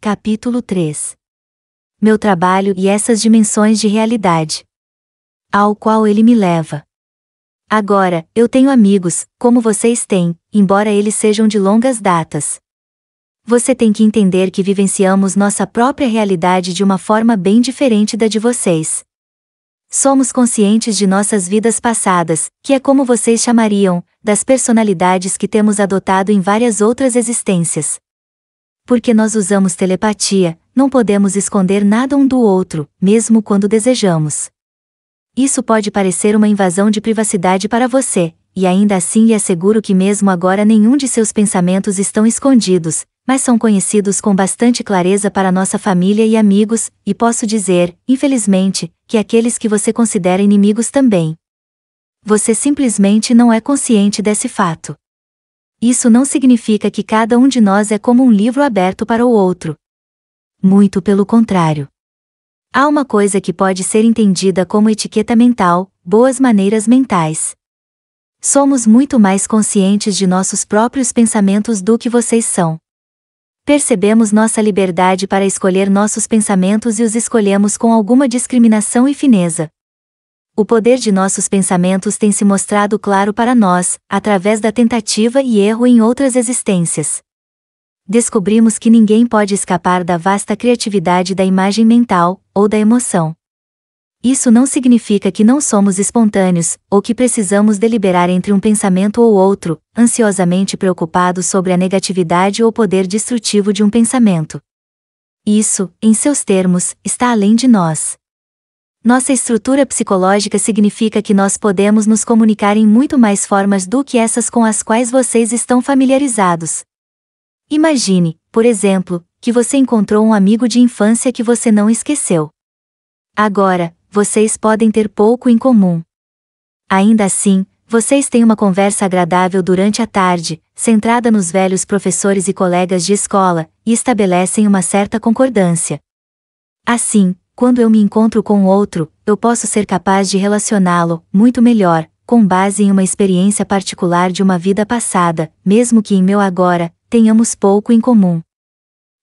Capítulo 3. Meu trabalho e essas dimensões de realidade. Ao qual ele me leva. Agora, eu tenho amigos, como vocês têm, embora eles sejam de longas datas. Você tem que entender que vivenciamos nossa própria realidade de uma forma bem diferente da de vocês. Somos conscientes de nossas vidas passadas, que é como vocês chamariam, das personalidades que temos adotado em várias outras existências. Porque nós usamos telepatia, não podemos esconder nada um do outro, mesmo quando desejamos. Isso pode parecer uma invasão de privacidade para você, e ainda assim lhe asseguro que mesmo agora nenhum de seus pensamentos estão escondidos, mas são conhecidos com bastante clareza para nossa família e amigos, e posso dizer, infelizmente, que aqueles que você considera inimigos também. Você simplesmente não é consciente desse fato. Isso não significa que cada um de nós é como um livro aberto para o outro. Muito pelo contrário. Há uma coisa que pode ser entendida como etiqueta mental, boas maneiras mentais. Somos muito mais conscientes de nossos próprios pensamentos do que vocês são. Percebemos nossa liberdade para escolher nossos pensamentos e os escolhemos com alguma discriminação e fineza. O poder de nossos pensamentos tem se mostrado claro para nós, através da tentativa e erro em outras existências. Descobrimos que ninguém pode escapar da vasta criatividade da imagem mental, ou da emoção. Isso não significa que não somos espontâneos, ou que precisamos deliberar entre um pensamento ou outro, ansiosamente preocupados sobre a negatividade ou poder destrutivo de um pensamento. Isso, em seus termos, está além de nós. Nossa estrutura psicológica significa que nós podemos nos comunicar em muito mais formas do que essas com as quais vocês estão familiarizados. Imagine, por exemplo, que você encontrou um amigo de infância que você não esqueceu. Agora, vocês podem ter pouco em comum. Ainda assim, vocês têm uma conversa agradável durante a tarde, centrada nos velhos professores e colegas de escola, e estabelecem uma certa concordância. Assim, quando eu me encontro com outro, eu posso ser capaz de relacioná-lo, muito melhor, com base em uma experiência particular de uma vida passada, mesmo que em meu agora, tenhamos pouco em comum.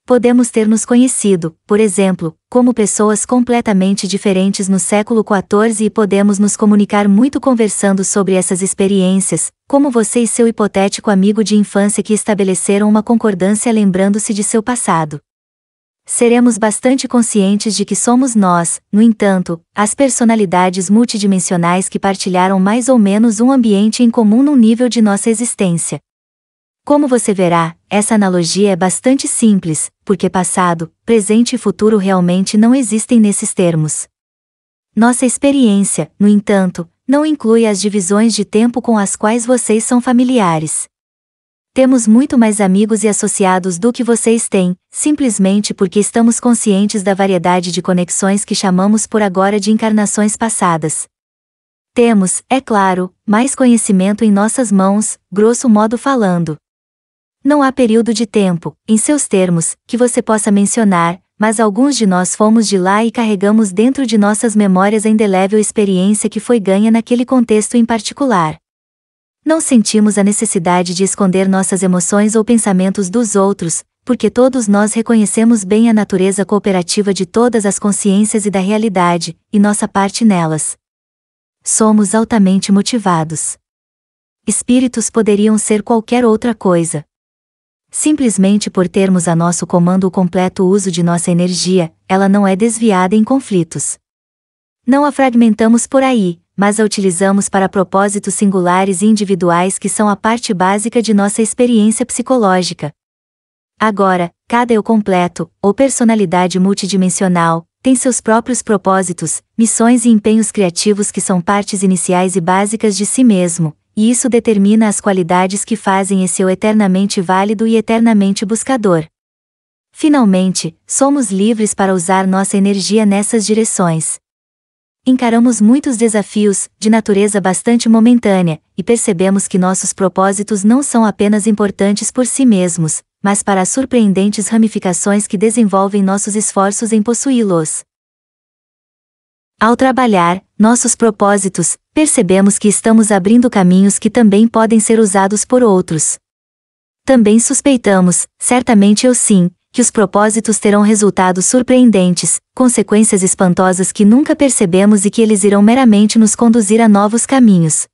Podemos ter nos conhecido, por exemplo, como pessoas completamente diferentes no século XIV e podemos nos comunicar muito conversando sobre essas experiências, como você e seu hipotético amigo de infância que estabeleceram uma concordância lembrando-se de seu passado. Seremos bastante conscientes de que somos nós, no entanto, as personalidades multidimensionais que partilharam mais ou menos um ambiente em comum num nível de nossa existência. Como você verá, essa analogia é bastante simples, porque passado, presente e futuro realmente não existem nesses termos. Nossa experiência, no entanto, não inclui as divisões de tempo com as quais vocês são familiares. Temos muito mais amigos e associados do que vocês têm, simplesmente porque estamos conscientes da variedade de conexões que chamamos por agora de encarnações passadas. Temos, é claro, mais conhecimento em nossas mãos, grosso modo falando. Não há período de tempo, em seus termos, que você possa mencionar, mas alguns de nós fomos de lá e carregamos dentro de nossas memórias a indelével experiência que foi ganha naquele contexto em particular. Não sentimos a necessidade de esconder nossas emoções ou pensamentos dos outros, porque todos nós reconhecemos bem a natureza cooperativa de todas as consciências e da realidade, e nossa parte nelas. Somos altamente motivados. Espíritos poderiam ser qualquer outra coisa. Simplesmente por termos a nosso comando o completo uso de nossa energia, ela não é desviada em conflitos. Não a fragmentamos por aí, mas a utilizamos para propósitos singulares e individuais que são a parte básica de nossa experiência psicológica. Agora, cada eu completo, ou personalidade multidimensional, tem seus próprios propósitos, missões e empenhos criativos que são partes iniciais e básicas de si mesmo, e isso determina as qualidades que fazem esse eu eternamente válido e eternamente buscador. Finalmente, somos livres para usar nossa energia nessas direções. Encaramos muitos desafios, de natureza bastante momentânea, e percebemos que nossos propósitos não são apenas importantes por si mesmos, mas para as surpreendentes ramificações que desenvolvem nossos esforços em possuí-los. Ao trabalhar nossos propósitos, percebemos que estamos abrindo caminhos que também podem ser usados por outros. Também suspeitamos, certamente eu sim, que os propósitos terão resultados surpreendentes, consequências espantosas que nunca percebemos e que eles irão meramente nos conduzir a novos caminhos.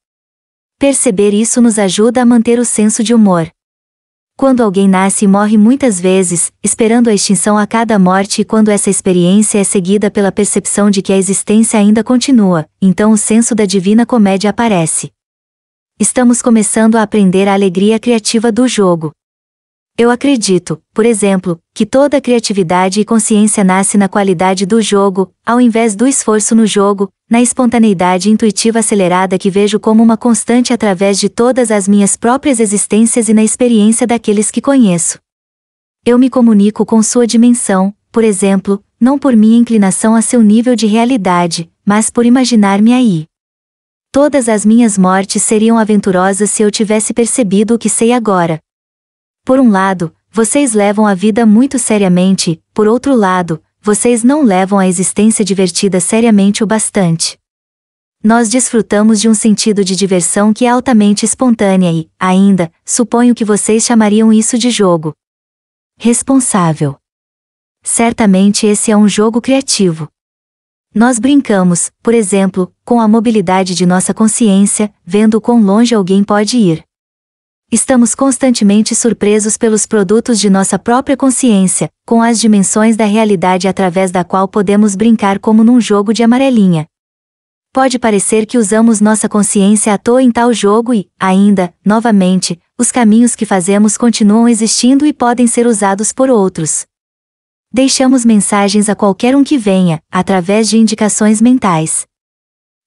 Perceber isso nos ajuda a manter o senso de humor. Quando alguém nasce e morre muitas vezes, esperando a extinção a cada morte, e quando essa experiência é seguida pela percepção de que a existência ainda continua, então o senso da divina comédia aparece. Estamos começando a aprender a alegria criativa do jogo. Eu acredito, por exemplo, que toda a criatividade e consciência nasce na qualidade do jogo, ao invés do esforço no jogo, na espontaneidade intuitiva acelerada que vejo como uma constante através de todas as minhas próprias existências e na experiência daqueles que conheço. Eu me comunico com sua dimensão, por exemplo, não por minha inclinação a seu nível de realidade, mas por imaginar-me aí. Todas as minhas mortes seriam aventurosas se eu tivesse percebido o que sei agora. Por um lado, vocês levam a vida muito seriamente, por outro lado, vocês não levam a existência divertida seriamente o bastante. Nós desfrutamos de um sentido de diversão que é altamente espontânea e, ainda, suponho que vocês chamariam isso de jogo responsável. Certamente esse é um jogo criativo. Nós brincamos, por exemplo, com a mobilidade de nossa consciência, vendo quão longe alguém pode ir. Estamos constantemente surpresos pelos produtos de nossa própria consciência, com as dimensões da realidade através da qual podemos brincar como num jogo de amarelinha. Pode parecer que usamos nossa consciência à toa em tal jogo e, ainda, novamente, os caminhos que fazemos continuam existindo e podem ser usados por outros. Deixamos mensagens a qualquer um que venha, através de indicações mentais.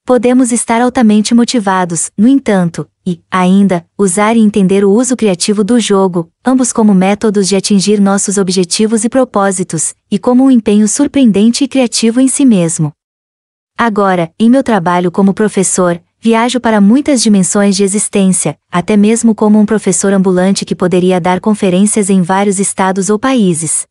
Podemos estar altamente motivados, no entanto, e, ainda, usar e entender o uso criativo do jogo, ambos como métodos de atingir nossos objetivos e propósitos, e como um empenho surpreendente e criativo em si mesmo. Agora, em meu trabalho como professor, viajo para muitas dimensões de existência, até mesmo como um professor ambulante que poderia dar conferências em vários estados ou países.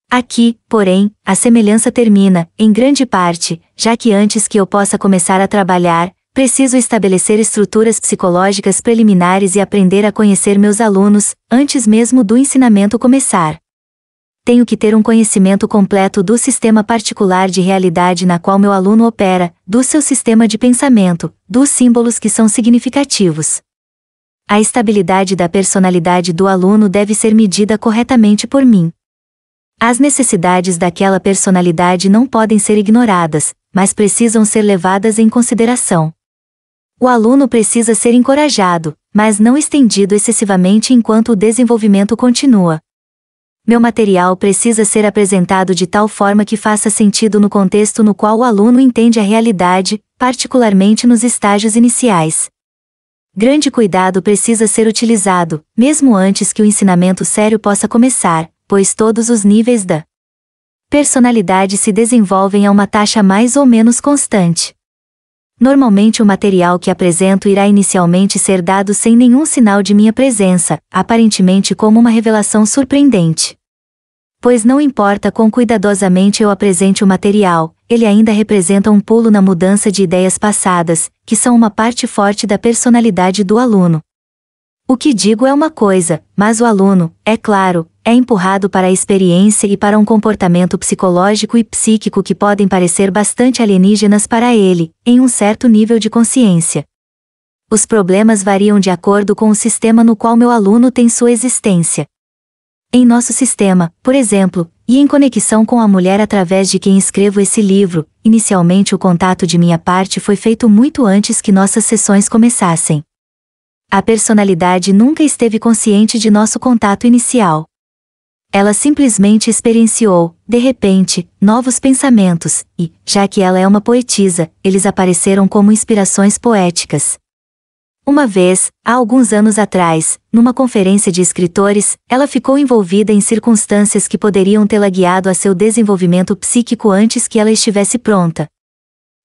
Aqui, porém, a semelhança termina, em grande parte, já que antes que eu possa começar a trabalhar, preciso estabelecer estruturas psicológicas preliminares e aprender a conhecer meus alunos, antes mesmo do ensinamento começar. Tenho que ter um conhecimento completo do sistema particular de realidade na qual meu aluno opera, do seu sistema de pensamento, dos símbolos que são significativos. A estabilidade da personalidade do aluno deve ser medida corretamente por mim. As necessidades daquela personalidade não podem ser ignoradas, mas precisam ser levadas em consideração. O aluno precisa ser encorajado, mas não estendido excessivamente enquanto o desenvolvimento continua. Meu material precisa ser apresentado de tal forma que faça sentido no contexto no qual o aluno entende a realidade, particularmente nos estágios iniciais. Grande cuidado precisa ser utilizado, mesmo antes que o ensinamento sério possa começar, pois todos os níveis da personalidade se desenvolvem a uma taxa mais ou menos constante. Normalmente o material que apresento irá inicialmente ser dado sem nenhum sinal de minha presença, aparentemente como uma revelação surpreendente. Pois não importa quão cuidadosamente eu apresente o material, ele ainda representa um pulo na mudança de ideias passadas, que são uma parte forte da personalidade do aluno. O que digo é uma coisa, mas o aluno, é claro, é empurrado para a experiência e para um comportamento psicológico e psíquico que podem parecer bastante alienígenas para ele, em um certo nível de consciência. Os problemas variam de acordo com o sistema no qual meu aluno tem sua existência. Em nosso sistema, por exemplo, e em conexão com a mulher através de quem escrevo esse livro, inicialmente o contato de minha parte foi feito muito antes que nossas sessões começassem. A personalidade nunca esteve consciente de nosso contato inicial. Ela simplesmente experienciou, de repente, novos pensamentos, e, já que ela é uma poetisa, eles apareceram como inspirações poéticas. Uma vez, há alguns anos atrás, numa conferência de escritores, ela ficou envolvida em circunstâncias que poderiam tê-la guiado a seu desenvolvimento psíquico antes que ela estivesse pronta.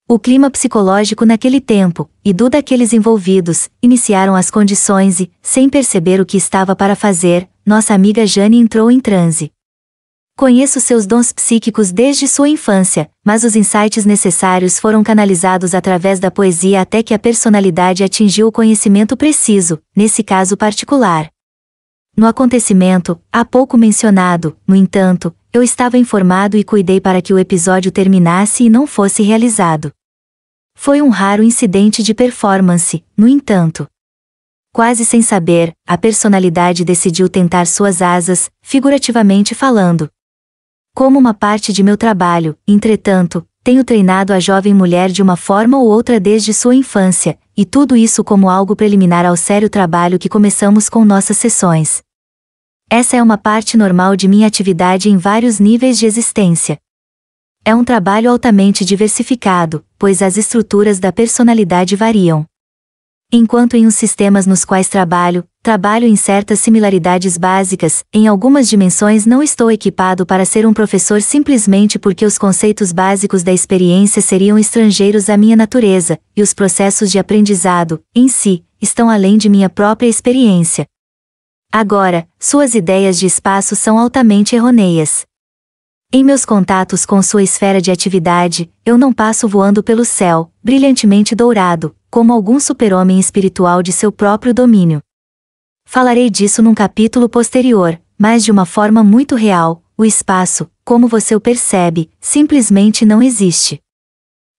O clima psicológico naquele tempo, e do daqueles envolvidos, iniciaram as condições e, sem perceber o que estava para fazer, nossa amiga Jane entrou em transe. Conheço seus dons psíquicos desde sua infância, mas os insights necessários foram canalizados através da poesia até que a personalidade atingiu o conhecimento preciso, nesse caso particular. No acontecimento, há pouco mencionado, no entanto, eu estava informado e cuidei para que o episódio terminasse e não fosse realizado. Foi um raro incidente de performance, no entanto. Quase sem saber, a personalidade decidiu tentar suas asas, figurativamente falando. Como uma parte de meu trabalho, entretanto, tenho treinado a jovem mulher de uma forma ou outra desde sua infância, e tudo isso como algo preliminar ao sério trabalho que começamos com nossas sessões. Essa é uma parte normal de minha atividade em vários níveis de existência. É um trabalho altamente diversificado, pois as estruturas da personalidade variam. Enquanto em os sistemas nos quais trabalho em certas similaridades básicas, em algumas dimensões não estou equipado para ser um professor simplesmente porque os conceitos básicos da experiência seriam estrangeiros à minha natureza, e os processos de aprendizado, em si, estão além de minha própria experiência. Agora, suas ideias de espaço são altamente errôneas. Em meus contatos com sua esfera de atividade, eu não passo voando pelo céu, brilhantemente dourado, como algum super-homem espiritual de seu próprio domínio. Falarei disso num capítulo posterior, mas de uma forma muito real, o espaço, como você o percebe, simplesmente não existe.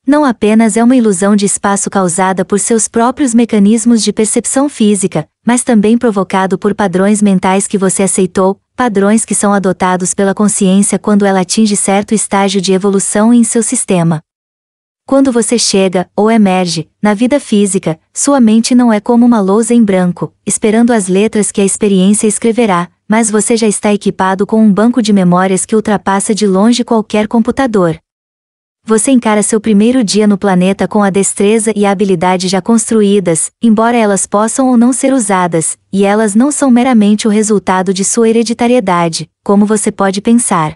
Não apenas é uma ilusão de espaço causada por seus próprios mecanismos de percepção física, mas também provocado por padrões mentais que você aceitou, padrões que são adotados pela consciência quando ela atinge certo estágio de evolução em seu sistema. Quando você chega, ou emerge, na vida física, sua mente não é como uma lousa em branco, esperando as letras que a experiência escreverá, mas você já está equipado com um banco de memórias que ultrapassa de longe qualquer computador. Você encara seu primeiro dia no planeta com a destreza e a habilidade já construídas, embora elas possam ou não ser usadas, e elas não são meramente o resultado de sua hereditariedade, como você pode pensar.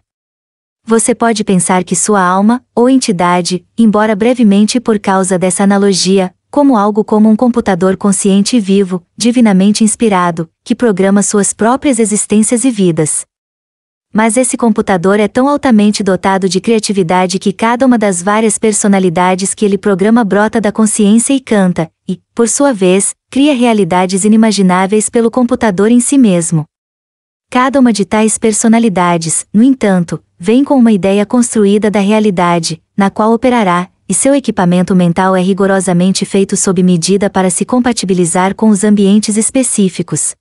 Você pode pensar que sua alma, ou entidade, embora brevemente por causa dessa analogia, como algo como um computador consciente e vivo, divinamente inspirado, que programa suas próprias existências e vidas. Mas esse computador é tão altamente dotado de criatividade que cada uma das várias personalidades que ele programa brota da consciência e canta, e, por sua vez, cria realidades inimagináveis pelo computador em si mesmo. Cada uma de tais personalidades, no entanto, vem com uma ideia construída da realidade, na qual operará, e seu equipamento mental é rigorosamente feito sob medida para se compatibilizar com os ambientes específicos.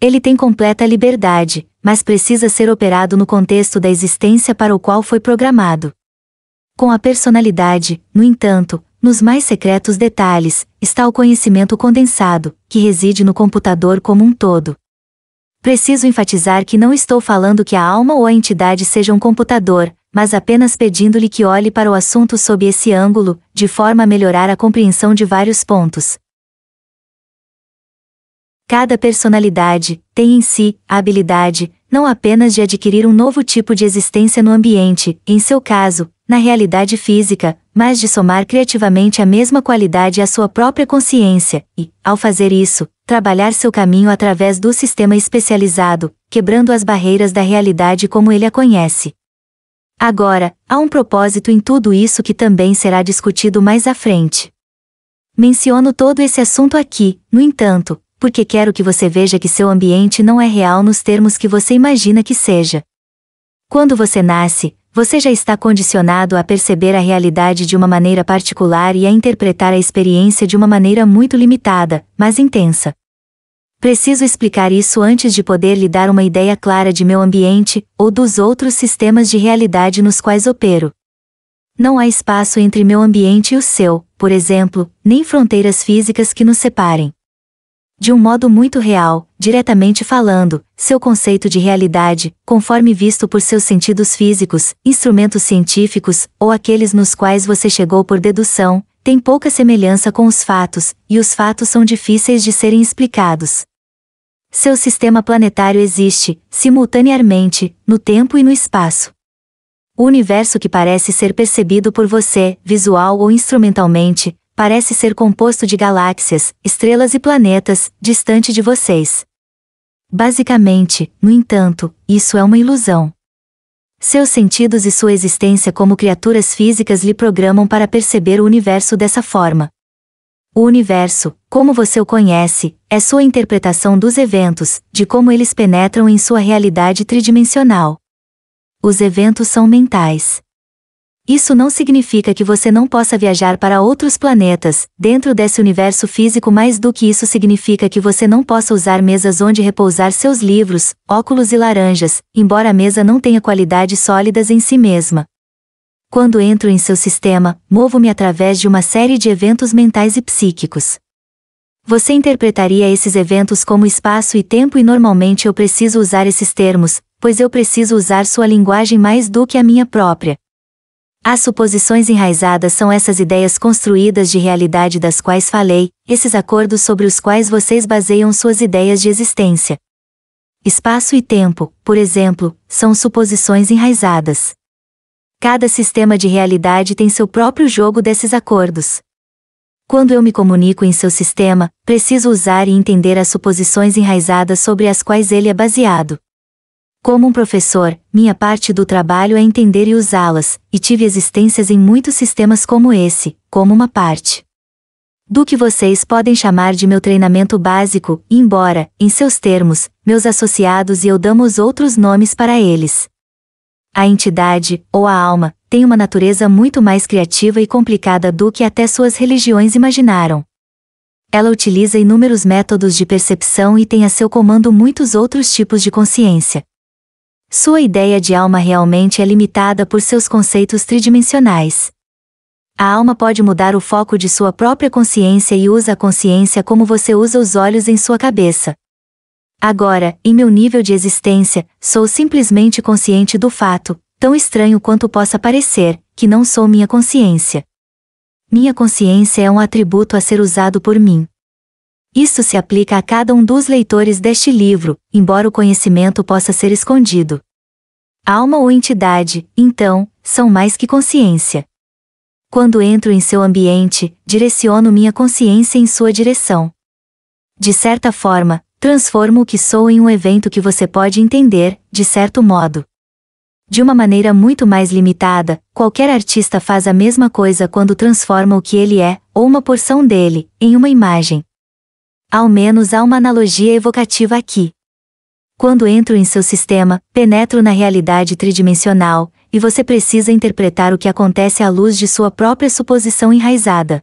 Ele tem completa liberdade, mas precisa ser operado no contexto da existência para o qual foi programado. Com a personalidade, no entanto, nos mais secretos detalhes, está o conhecimento condensado, que reside no computador como um todo. Preciso enfatizar que não estou falando que a alma ou a entidade seja um computador, mas apenas pedindo-lhe que olhe para o assunto sob esse ângulo, de forma a melhorar a compreensão de vários pontos. Cada personalidade tem em si a habilidade, não apenas de adquirir um novo tipo de existência no ambiente, em seu caso, na realidade física, mas de somar criativamente a mesma qualidade à sua própria consciência, e, ao fazer isso, trabalhar seu caminho através do sistema especializado, quebrando as barreiras da realidade como ele a conhece. Agora, há um propósito em tudo isso que também será discutido mais à frente. Menciono todo esse assunto aqui, no entanto, porque quero que você veja que seu ambiente não é real nos termos que você imagina que seja. Quando você nasce, você já está condicionado a perceber a realidade de uma maneira particular e a interpretar a experiência de uma maneira muito limitada, mas intensa. Preciso explicar isso antes de poder lhe dar uma ideia clara de meu ambiente, ou dos outros sistemas de realidade nos quais opero. Não há espaço entre meu ambiente e o seu, por exemplo, nem fronteiras físicas que nos separem. De um modo muito real, diretamente falando, seu conceito de realidade, conforme visto por seus sentidos físicos, instrumentos científicos, ou aqueles nos quais você chegou por dedução, tem pouca semelhança com os fatos, e os fatos são difíceis de serem explicados. Seu sistema planetário existe, simultaneamente, no tempo e no espaço. O universo que parece ser percebido por você, visual ou instrumentalmente, parece ser composto de galáxias, estrelas e planetas, distante de vocês. Basicamente, no entanto, isso é uma ilusão. Seus sentidos e sua existência como criaturas físicas lhe programam para perceber o universo dessa forma. O universo, como você o conhece, é sua interpretação dos eventos, de como eles penetram em sua realidade tridimensional. Os eventos são mentais. Isso não significa que você não possa viajar para outros planetas, dentro desse universo físico, mais do que isso significa que você não possa usar mesas onde repousar seus livros, óculos e laranjas, embora a mesa não tenha qualidades sólidas em si mesma. Quando entro em seu sistema, movo-me através de uma série de eventos mentais e psíquicos. Você interpretaria esses eventos como espaço e tempo, e normalmente eu preciso usar esses termos, pois eu preciso usar sua linguagem mais do que a minha própria. As suposições enraizadas são essas ideias construídas de realidade das quais falei, esses acordos sobre os quais vocês baseiam suas ideias de existência. Espaço e tempo, por exemplo, são suposições enraizadas. Cada sistema de realidade tem seu próprio jogo desses acordos. Quando eu me comunico em seu sistema, preciso usar e entender as suposições enraizadas sobre as quais ele é baseado. Como um professor, minha parte do trabalho é entender e usá-las, e tive existências em muitos sistemas como esse, como uma parte do que vocês podem chamar de meu treinamento básico, embora, em seus termos, meus associados e eu damos outros nomes para eles. A entidade, ou a alma, tem uma natureza muito mais criativa e complicada do que até suas religiões imaginaram. Ela utiliza inúmeros métodos de percepção e tem a seu comando muitos outros tipos de consciência. Sua ideia de alma realmente é limitada por seus conceitos tridimensionais. A alma pode mudar o foco de sua própria consciência e usa a consciência como você usa os olhos em sua cabeça. Agora, em meu nível de existência, sou simplesmente consciente do fato, tão estranho quanto possa parecer, que não sou minha consciência. Minha consciência é um atributo a ser usado por mim. Isso se aplica a cada um dos leitores deste livro, embora o conhecimento possa ser escondido. Alma ou entidade, então, são mais que consciência. Quando entro em seu ambiente, direciono minha consciência em sua direção. De certa forma, transformo o que sou em um evento que você pode entender, de certo modo. De uma maneira muito mais limitada, qualquer artista faz a mesma coisa quando transforma o que ele é, ou uma porção dele, em uma imagem. Ao menos há uma analogia evocativa aqui. Quando entro em seu sistema, penetro na realidade tridimensional, e você precisa interpretar o que acontece à luz de sua própria suposição enraizada.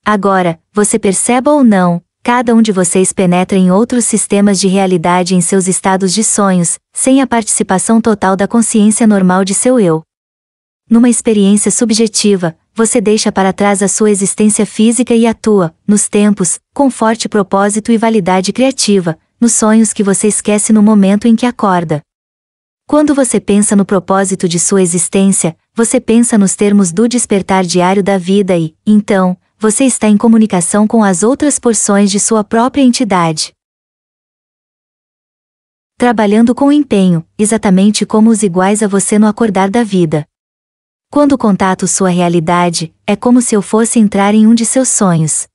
Agora, você perceba ou não, cada um de vocês penetra em outros sistemas de realidade em seus estados de sonhos, sem a participação total da consciência normal de seu eu. Numa experiência subjetiva, você deixa para trás a sua existência física e atua, nos tempos, com forte propósito e validade criativa, nos sonhos que você esquece no momento em que acorda. Quando você pensa no propósito de sua existência, você pensa nos termos do despertar diário da vida e, então, você está em comunicação com as outras porções de sua própria entidade. Trabalhando com empenho, exatamente como os iguais a você no acordar da vida. Quando contato sua realidade, é como se eu fosse entrar em um de seus sonhos.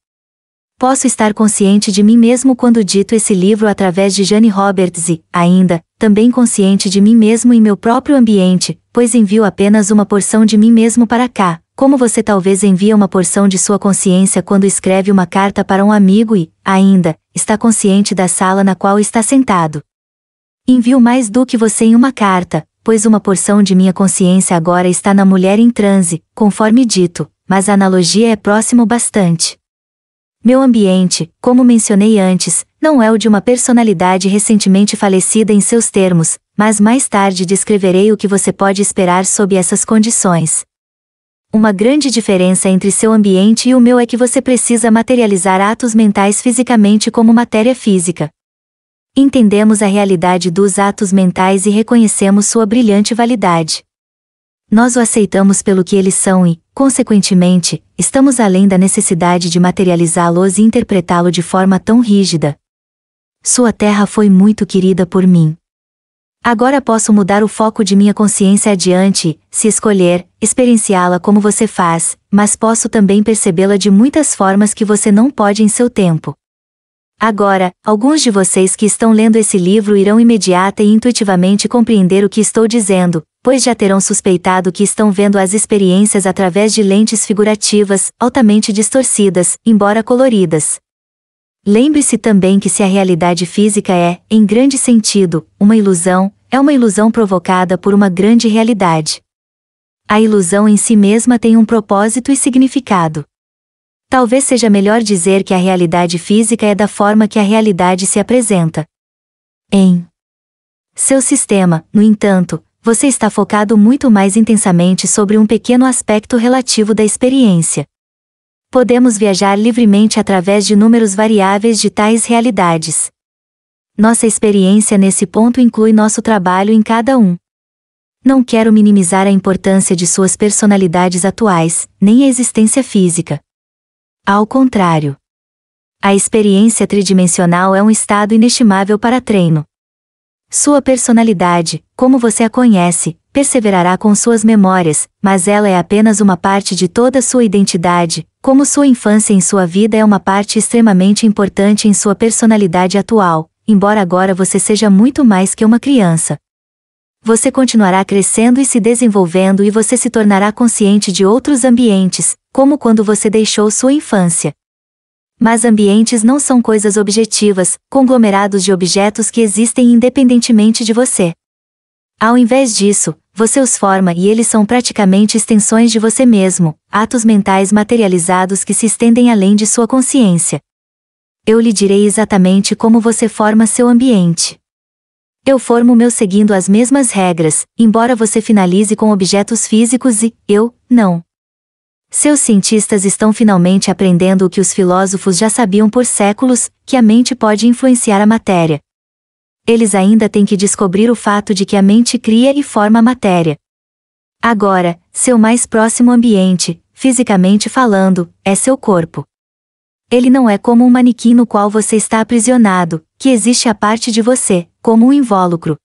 Posso estar consciente de mim mesmo quando dito esse livro através de Jane Roberts e, ainda, também consciente de mim mesmo em meu próprio ambiente, pois envio apenas uma porção de mim mesmo para cá, como você talvez envia uma porção de sua consciência quando escreve uma carta para um amigo e, ainda, está consciente da sala na qual está sentado. Envio mais do que você em uma carta, pois uma porção de minha consciência agora está na mulher em transe, conforme dito, mas a analogia é próximo bastante. Meu ambiente, como mencionei antes, não é o de uma personalidade recentemente falecida em seus termos, mas mais tarde descreverei o que você pode esperar sob essas condições. Uma grande diferença entre seu ambiente e o meu é que você precisa materializar atos mentais fisicamente como matéria física. Entendemos a realidade dos atos mentais e reconhecemos sua brilhante validade. Nós o aceitamos pelo que eles são e, consequentemente, estamos além da necessidade de materializá-los e interpretá-lo de forma tão rígida. Sua terra foi muito querida por mim. Agora posso mudar o foco de minha consciência adiante e, se escolher, experienciá-la como você faz, mas posso também percebê-la de muitas formas que você não pode em seu tempo. Agora, alguns de vocês que estão lendo esse livro irão imediata e intuitivamente compreender o que estou dizendo, pois já terão suspeitado que estão vendo as experiências através de lentes figurativas, altamente distorcidas, embora coloridas. Lembre-se também que se a realidade física é, em grande sentido, uma ilusão, é uma ilusão provocada por uma grande realidade. A ilusão em si mesma tem um propósito e significado. Talvez seja melhor dizer que a realidade física é da forma que a realidade se apresenta. Em seu sistema, no entanto, você está focado muito mais intensamente sobre um pequeno aspecto relativo da experiência. Podemos viajar livremente através de números variáveis de tais realidades. Nossa experiência nesse ponto inclui nosso trabalho em cada um. Não quero minimizar a importância de suas personalidades atuais, nem a existência física. Ao contrário. A experiência tridimensional é um estado inestimável para treino. Sua personalidade, como você a conhece, perseverará com suas memórias, mas ela é apenas uma parte de toda sua identidade, como sua infância em sua vida é uma parte extremamente importante em sua personalidade atual, embora agora você seja muito mais que uma criança. Você continuará crescendo e se desenvolvendo e você se tornará consciente de outros ambientes, como quando você deixou sua infância. Mas ambientes não são coisas objetivas, conglomerados de objetos que existem independentemente de você. Ao invés disso, você os forma e eles são praticamente extensões de você mesmo, atos mentais materializados que se estendem além de sua consciência. Eu lhe direi exatamente como você forma seu ambiente. Eu formo o meu seguindo as mesmas regras, embora você finalize com objetos físicos e, eu, não. Seus cientistas estão finalmente aprendendo o que os filósofos já sabiam por séculos, que a mente pode influenciar a matéria. Eles ainda têm que descobrir o fato de que a mente cria e forma a matéria. Agora, seu mais próximo ambiente, fisicamente falando, é seu corpo. Ele não é como um manequim no qual você está aprisionado, que existe a parte de você, como um invólucro.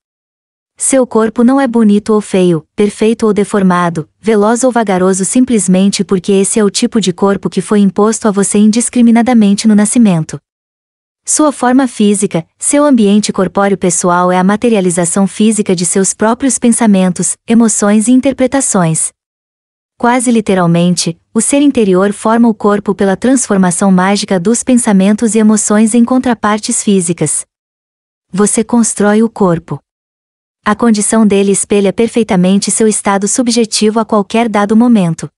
Seu corpo não é bonito ou feio, perfeito ou deformado, veloz ou vagaroso simplesmente porque esse é o tipo de corpo que foi imposto a você indiscriminadamente no nascimento. Sua forma física, seu ambiente corpóreo pessoal é a materialização física de seus próprios pensamentos, emoções e interpretações. Quase literalmente, o ser interior forma o corpo pela transformação mágica dos pensamentos e emoções em contrapartes físicas. Você constrói o corpo. A condição dele espelha perfeitamente seu estado subjetivo a qualquer dado momento.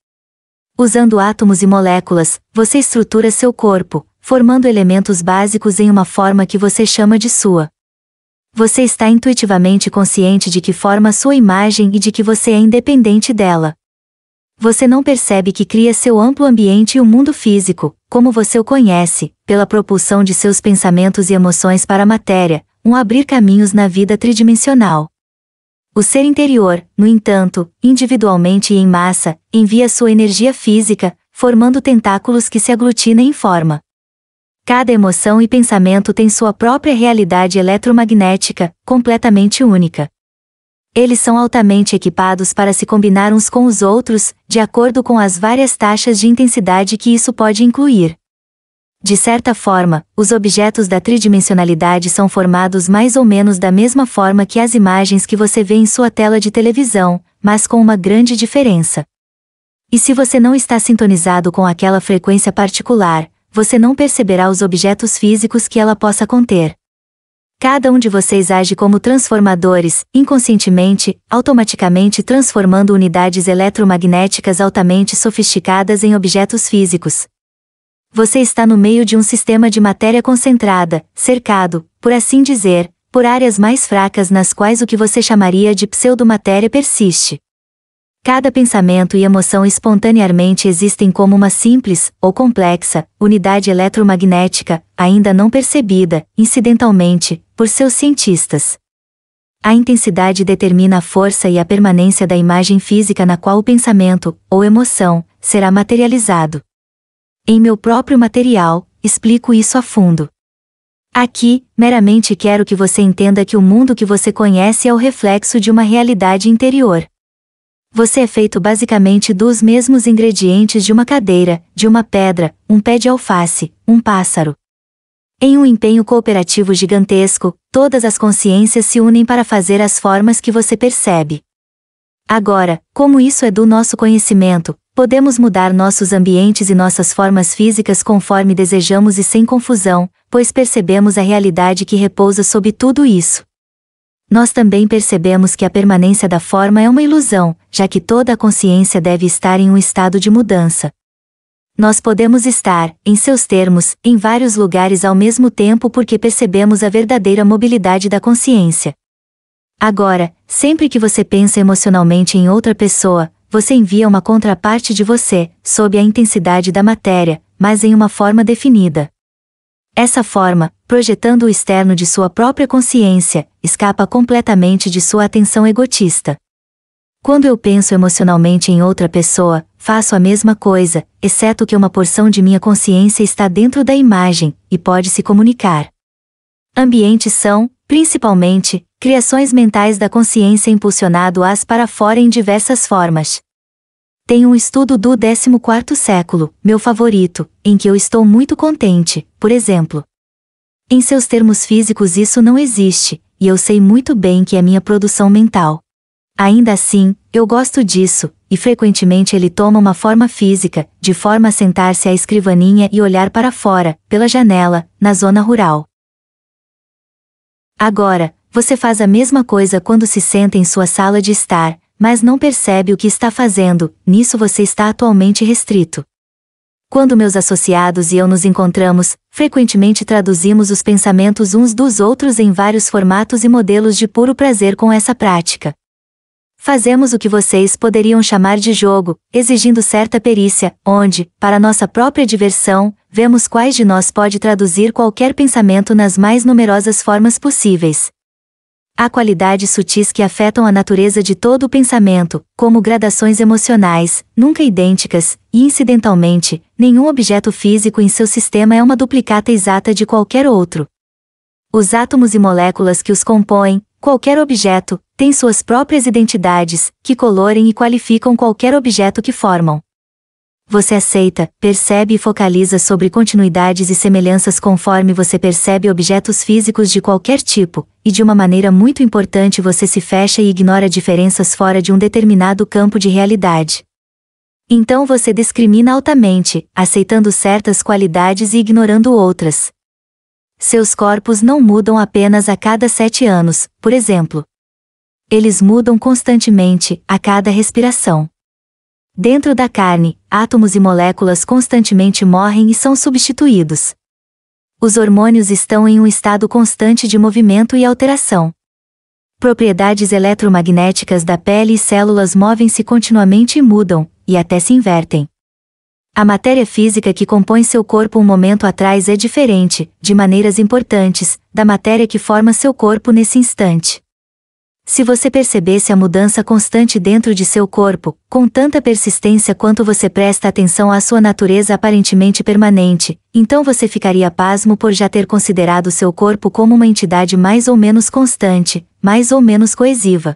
Usando átomos e moléculas, você estrutura seu corpo, formando elementos básicos em uma forma que você chama de sua. Você está intuitivamente consciente de que forma sua imagem e de que você é independente dela. Você não percebe que cria seu amplo ambiente e o mundo físico, como você o conhece, pela propulsão de seus pensamentos e emoções para a matéria, um abrir caminhos na vida tridimensional. O ser interior, no entanto, individualmente e em massa, envia sua energia física, formando tentáculos que se aglutinam em forma. Cada emoção e pensamento tem sua própria realidade eletromagnética, completamente única. Eles são altamente equipados para se combinar uns com os outros, de acordo com as várias taxas de intensidade que isso pode incluir. De certa forma, os objetos da tridimensionalidade são formados mais ou menos da mesma forma que as imagens que você vê em sua tela de televisão, mas com uma grande diferença. E se você não está sintonizado com aquela frequência particular, você não perceberá os objetos físicos que ela possa conter. Cada um de vocês age como transformadores, inconscientemente, automaticamente transformando unidades eletromagnéticas altamente sofisticadas em objetos físicos. Você está no meio de um sistema de matéria concentrada, cercado, por assim dizer, por áreas mais fracas nas quais o que você chamaria de pseudomatéria persiste. Cada pensamento e emoção espontaneamente existem como uma simples, ou complexa, unidade eletromagnética, ainda não percebida, incidentalmente, por seus cientistas. A intensidade determina a força e a permanência da imagem física na qual o pensamento, ou emoção, será materializado. Em meu próprio material, explico isso a fundo. Aqui, meramente quero que você entenda que o mundo que você conhece é o reflexo de uma realidade interior. Você é feito basicamente dos mesmos ingredientes de uma cadeira, de uma pedra, um pé de alface, um pássaro. Em um empenho cooperativo gigantesco, todas as consciências se unem para fazer as formas que você percebe. Agora, como isso é do nosso conhecimento, podemos mudar nossos ambientes e nossas formas físicas conforme desejamos e sem confusão, pois percebemos a realidade que repousa sob tudo isso. Nós também percebemos que a permanência da forma é uma ilusão, já que toda a consciência deve estar em um estado de mudança. Nós podemos estar, em seus termos, em vários lugares ao mesmo tempo porque percebemos a verdadeira mobilidade da consciência. Agora, sempre que você pensa emocionalmente em outra pessoa, você envia uma contraparte de você, sob a intensidade da matéria, mas em uma forma definida. Essa forma, projetando o externo de sua própria consciência, escapa completamente de sua atenção egotista. Quando eu penso emocionalmente em outra pessoa, faço a mesma coisa, exceto que uma porção de minha consciência está dentro da imagem, e pode se comunicar. Ambientes são, principalmente, criações mentais da consciência impulsionado-as para fora em diversas formas. Tem um estudo do 14º século, meu favorito, em que eu estou muito contente, por exemplo. Em seus termos físicos isso não existe, e eu sei muito bem que é minha produção mental. Ainda assim, eu gosto disso, e frequentemente ele toma uma forma física, de forma a sentar-se à escrivaninha e olhar para fora, pela janela, na zona rural. Agora, você faz a mesma coisa quando se senta em sua sala de estar, mas não percebe o que está fazendo, nisso você está atualmente restrito. Quando meus associados e eu nos encontramos, frequentemente traduzimos os pensamentos uns dos outros em vários formatos e modelos de puro prazer com essa prática. Fazemos o que vocês poderiam chamar de jogo, exigindo certa perícia, onde, para nossa própria diversão, vemos quais de nós pode traduzir qualquer pensamento nas mais numerosas formas possíveis. Há qualidades sutis que afetam a natureza de todo o pensamento, como gradações emocionais, nunca idênticas, e incidentalmente, nenhum objeto físico em seu sistema é uma duplicata exata de qualquer outro. Os átomos e moléculas que os compõem, qualquer objeto, têm suas próprias identidades, que colorem e qualificam qualquer objeto que formam. Você aceita, percebe e focaliza sobre continuidades e semelhanças conforme você percebe objetos físicos de qualquer tipo, e de uma maneira muito importante você se fecha e ignora diferenças fora de um determinado campo de realidade. Então você discrimina altamente, aceitando certas qualidades e ignorando outras. Seus corpos não mudam apenas a cada 7 anos, por exemplo. Eles mudam constantemente, a cada respiração. Dentro da carne, átomos e moléculas constantemente morrem e são substituídos. Os hormônios estão em um estado constante de movimento e alteração. Propriedades eletromagnéticas da pele e células movem-se continuamente e mudam, e até se invertem. A matéria física que compõe seu corpo um momento atrás é diferente, de maneiras importantes, da matéria que forma seu corpo nesse instante. Se você percebesse a mudança constante dentro de seu corpo, com tanta persistência quanto você presta atenção à sua natureza aparentemente permanente, então você ficaria pasmo por já ter considerado seu corpo como uma entidade mais ou menos constante, mais ou menos coesiva.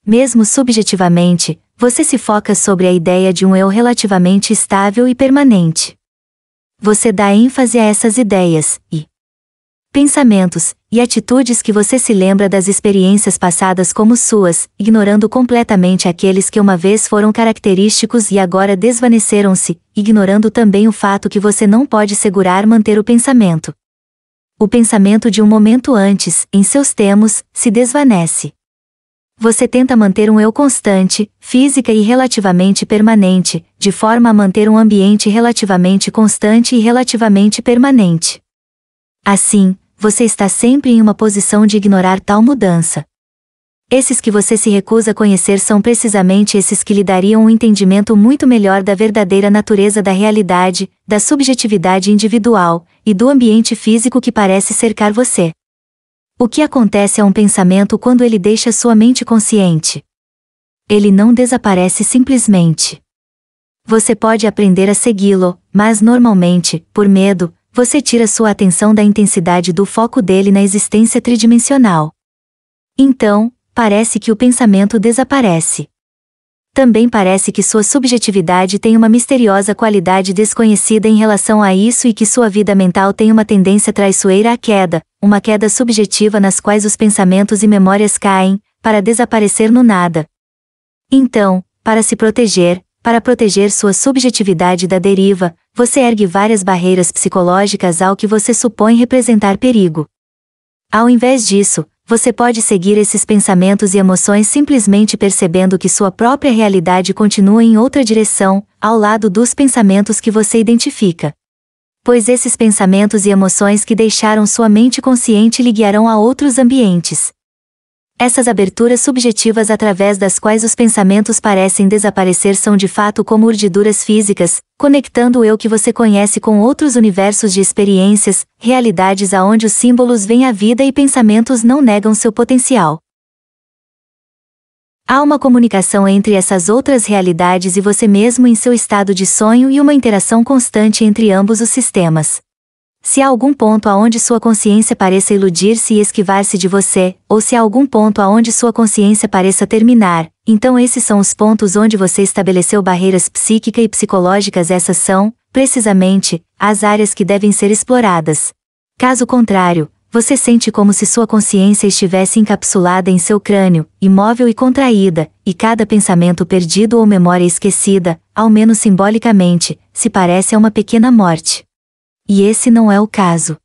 Mesmo subjetivamente, você se foca sobre a ideia de um eu relativamente estável e permanente. Você dá ênfase a essas ideias, e pensamentos, e atitudes que você se lembra das experiências passadas como suas, ignorando completamente aqueles que uma vez foram característicos e agora desvaneceram-se, ignorando também o fato que você não pode segurar manter o pensamento. O pensamento de um momento antes, em seus termos, se desvanece. Você tenta manter um eu constante, física e relativamente permanente, de forma a manter um ambiente relativamente constante e relativamente permanente. Assim, você está sempre em uma posição de ignorar tal mudança. Esses que você se recusa a conhecer são precisamente esses que lhe dariam um entendimento muito melhor da verdadeira natureza da realidade, da subjetividade individual, e do ambiente físico que parece cercar você. O que acontece a um pensamento quando ele deixa sua mente consciente? Ele não desaparece simplesmente. Você pode aprender a segui-lo, mas normalmente, por medo, você tira sua atenção da intensidade do foco dele na existência tridimensional. Então, parece que o pensamento desaparece. também parece que sua subjetividade tem uma misteriosa qualidade desconhecida em relação a isso e que sua vida mental tem uma tendência traiçoeira à queda, uma queda subjetiva nas quais os pensamentos e memórias caem, para desaparecer no nada. Então, para se proteger, para proteger sua subjetividade da deriva, você ergue várias barreiras psicológicas ao que você supõe representar perigo. Ao invés disso, você pode seguir esses pensamentos e emoções simplesmente percebendo que sua própria realidade continua em outra direção, ao lado dos pensamentos que você identifica. Pois esses pensamentos e emoções que deixaram sua mente consciente lhe guiarão a outros ambientes. Essas aberturas subjetivas através das quais os pensamentos parecem desaparecer são de fato como urdiduras físicas, conectando o eu que você conhece com outros universos de experiências, realidades aonde os símbolos vêm à vida e pensamentos não negam seu potencial. Há uma comunicação entre essas outras realidades e você mesmo em seu estado de sonho e uma interação constante entre ambos os sistemas. Se há algum ponto aonde sua consciência pareça iludir-se e esquivar-se de você, ou se há algum ponto aonde sua consciência pareça terminar, então esses são os pontos onde você estabeleceu barreiras psíquicas e psicológicas. Essas são, precisamente, as áreas que devem ser exploradas. Caso contrário, você sente como se sua consciência estivesse encapsulada em seu crânio, imóvel e contraída, e cada pensamento perdido ou memória esquecida, ao menos simbolicamente, se parece a uma pequena morte. E esse não é o caso.